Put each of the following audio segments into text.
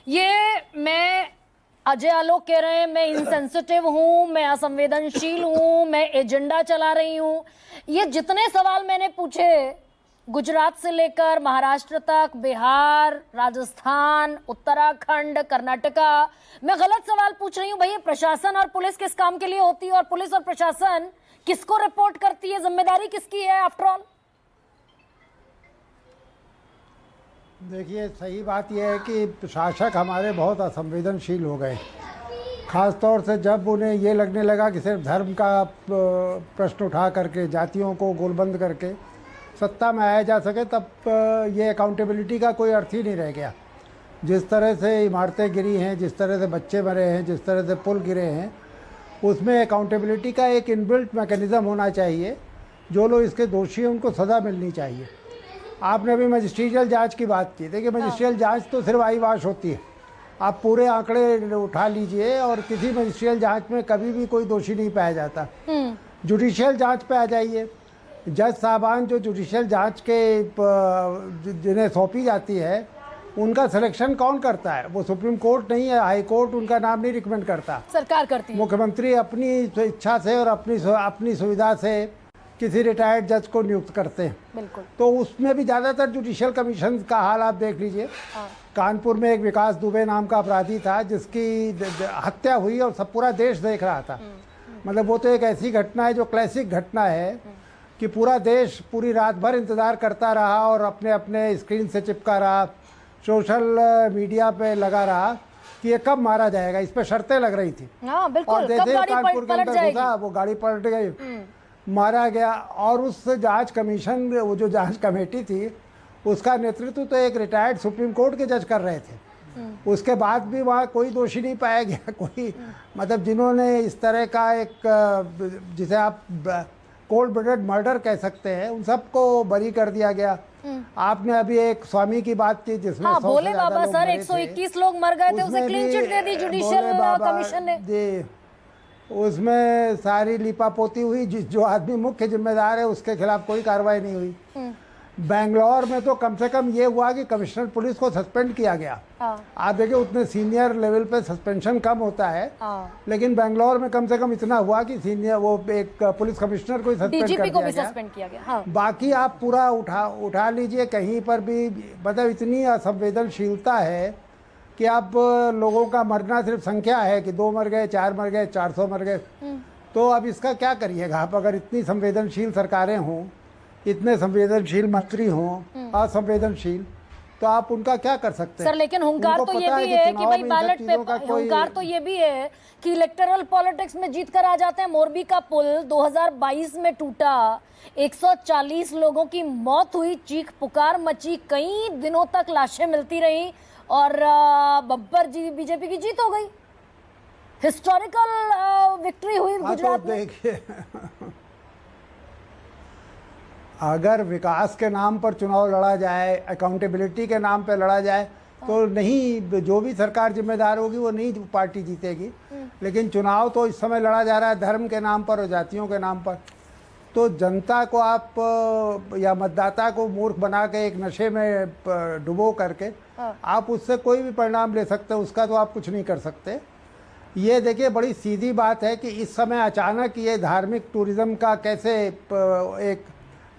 ये मैं अजय आलोक कह रहे हैं मैं इनसेंसिटिव हूं, मैं असंवेदनशील हूं, मैं एजेंडा चला रही हूं। ये जितने सवाल मैंने पूछे गुजरात से लेकर महाराष्ट्र तक, बिहार, राजस्थान, उत्तराखंड, कर्नाटका, मैं गलत सवाल पूछ रही हूं। भैया प्रशासन और पुलिस किस काम के लिए होती है और पुलिस और प्रशासन किसको रिपोर्ट करती है? जिम्मेदारी किसकी है आफ्टर ऑल? देखिए, सही बात यह है कि शासक हमारे बहुत असंवेदनशील हो गए। ख़ास तौर से जब उन्हें ये लगने लगा कि सिर्फ धर्म का प्रश्न उठा करके, जातियों को गोलबंद करके सत्ता में आया जा सके, तब ये अकाउंटेबिलिटी का कोई अर्थ ही नहीं रह गया। जिस तरह से इमारतें गिरी हैं, जिस तरह से बच्चे मरे हैं, जिस तरह से पुल गिरे हैं, उसमें अकाउंटेबिलिटी का एक इनबिल्ट मैकेनिज़्म होना चाहिए। जो लोग इसके दोषी हैं उनको सज़ा मिलनी चाहिए। आपने अभी मजिस्ट्रियल जांच की बात की। देखिए, मजिस्ट्रियल जांच तो सिर्फ आईवाश होती है। आप पूरे आंकड़े उठा लीजिए और किसी मजिस्ट्रियल जांच में कभी भी कोई दोषी नहीं पाया जाता। जुडिशियल जांच पे आ जाइए। जज साहबान जो जुडिशियल जांच के जिन्हें सौंपी जाती है, उनका सिलेक्शन कौन करता है? वो सुप्रीम कोर्ट नहीं है, हाई कोर्ट उनका नाम नहीं रिकमेंड करता, सरकार करती है। मुख्यमंत्री अपनी इच्छा से और अपनी सुविधा से किसी रिटायर्ड जज को नियुक्त करते हैं। बिल्कुल। तो उसमें भी ज़्यादातर जुडिशियल कमीशन का हाल आप देख लीजिए। कानपुर में एक विकास दुबे नाम का अपराधी था जिसकी हत्या हुई और सब पूरा देश देख रहा था। मतलब वो तो एक ऐसी घटना है जो क्लासिक घटना है कि पूरा देश पूरी रात भर इंतज़ार करता रहा और अपने अपने स्क्रीन से चिपका रहा, सोशल मीडिया पे लगा रहा कि ये कब मारा जाएगा। इस पर शर्तें लग रही थी। हाँ, बिल्कुल। और जैसे कानपुर के पलट अंदर घुसा, वो गाड़ी पलट गई, मारा गया। और उस जांच कमीशन, वो जो जांच कमेटी थी, उसका नेतृत्व तो एक रिटायर्ड सुप्रीम कोर्ट के जज कर रहे थे। उसके बाद भी वहाँ कोई दोषी नहीं पाया गया। कोई, मतलब जिन्होंने इस तरह का एक, जिसे आप कोल्ड ब्लडेड मर्डर कह सकते हैं, उन सबको बरी कर दिया गया। आपने अभी एक स्वामी की बात की जिसमें हाँ, भोले बाबा सर 121 लोग मर गए थे, उसे क्लीन चिट दे दी जुडिशियल कमीशन ने। जी, उसमें सारी लिपापोती हुई। जो आदमी मुख्य जिम्मेदार है उसके खिलाफ कोई कार्रवाई नहीं हुई। बेंगलोर में तो कम से कम ये हुआ कि कमिश्नर पुलिस को सस्पेंड किया गया। आप देखिए, उतने सीनियर लेवल पे सस्पेंशन कम होता है, लेकिन बेंगलोर में कम से कम इतना हुआ कि सीनियर वो एक पुलिस कमिश्नर को सस्पेंड कर दिया गया। बाकी आप पूरा उठा लीजिए, कहीं पर भी मतलब इतनी असंवेदनशीलता है कि आप लोगों का मरना सिर्फ संख्या है कि 2 मर गए, 4 मर गए, 400 मर गए। तो अब इसका क्या करिएगा आप? अगर इतनी संवेदनशील सरकारें हों, इतने संवेदनशील मंत्री हों असंवेदनशील, तो आप उनका क्या कर सकते हैं? सर, लेकिन हुंकार तो ये भी है कि भाई बैलेट पेपर, हुंकार तो ये भी है कि इलेक्टोरल पॉलिटिक्स में जीत कर आ जाते हैं। मोरबी का पुल 2022 में टूटा, 140 लोगों की मौत हुई, चीख पुकार मची, कई दिनों तक लाशें मिलती रही और बम्पर बीजेपी की जीत हो गई। हिस्टोरिकल विक्ट्री हुई गुजरात में। देखिए, अगर विकास के नाम पर चुनाव लड़ा जाए, अकाउंटेबिलिटी के नाम पर लड़ा जाए, तो नहीं, जो भी सरकार जिम्मेदार होगी वो नहीं पार्टी जीतेगी। लेकिन चुनाव तो इस समय लड़ा जा रहा है धर्म के नाम पर और जातियों के नाम पर। तो जनता को आप या मतदाता को मूर्ख बना के एक नशे में डुबो करके आप उससे कोई भी परिणाम ले सकते हैं, उसका तो आप कुछ नहीं कर सकते। ये देखिए, बड़ी सीधी बात है कि इस समय अचानक ये धार्मिक टूरिज्म का कैसे एक,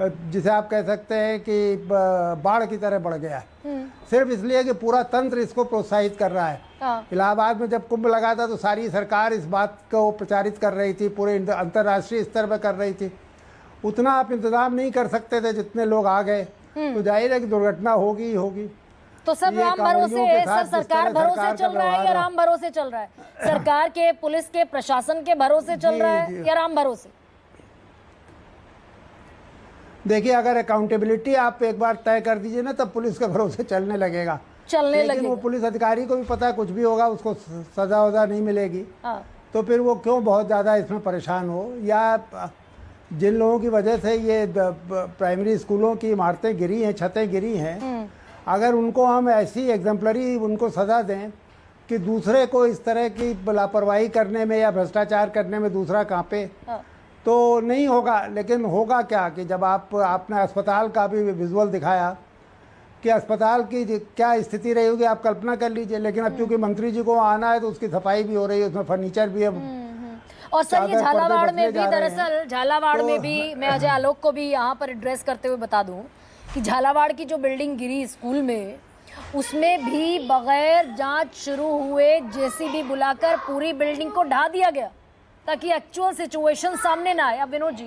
जिसे आप कह सकते हैं कि बाढ़ की तरह बढ़ गया है, सिर्फ इसलिए कि पूरा तंत्र इसको प्रोत्साहित कर रहा है। इलाहाबाद में जब कुंभ लगा था तो सारी सरकार इस बात को प्रचारित कर रही थी, पूरे अंतर्राष्ट्रीय स्तर पर कर रही थी। उतना आप इंतजाम नहीं कर सकते थे जितने लोग आ गए, तो जाहिर है कि दुर्घटना होगी ही होगी। तो सब राम भरोसे है सर, सरकार भरोसे चल रहा है या राम भरोसे चल रहा है? सरकार के, पुलिस के, प्रशासन के भरोसे चल रहा है या राम भरोसे? देखिए, अगर अकाउंटेबिलिटी आप एक बार तय कर दीजिए ना, तब पुलिस के भरोसे चलने लगेगा। लेकिन वो पुलिस अधिकारी को भी पता है कुछ भी होगा उसको सजा वजा नहीं मिलेगी। तो फिर वो क्यों बहुत ज़्यादा इसमें परेशान हो? या जिन लोगों की वजह से ये प्राइमरी स्कूलों की इमारतें गिरी हैं, छतें गिरी हैं, अगर उनको हम ऐसी एग्जाम्पलरी उनको सज़ा दें कि दूसरे को इस तरह की लापरवाही करने में या भ्रष्टाचार करने में दूसरा कांपे, तो नहीं होगा। लेकिन होगा क्या कि जब आपने अस्पताल का भी विजुअल दिखाया कि अस्पताल की क्या स्थिति रही होगी आप कल्पना कर लीजिए। लेकिन अब चूंकि मंत्री जी को आना है तो उसकी सफाई भी हो रही है, उसमें फर्नीचर भी है। और सर ये चादर, झालावाड़ पर्दे में बदले भी जा रहे हैं। दरअसल झालावाड़ में भी मैं अजय आलोक को भी यहाँ पर एड्रेस करते हुए बता दूं कि झालावाड़ की जो बिल्डिंग गिरी स्कूल में, उसमें भी बगैर जांच शुरू हुए जेसीबी बुलाकर पूरी बिल्डिंग को ढा दिया गया ताकि एक्चुअल सिचुएशन सामने ना आए। अब विनोद जी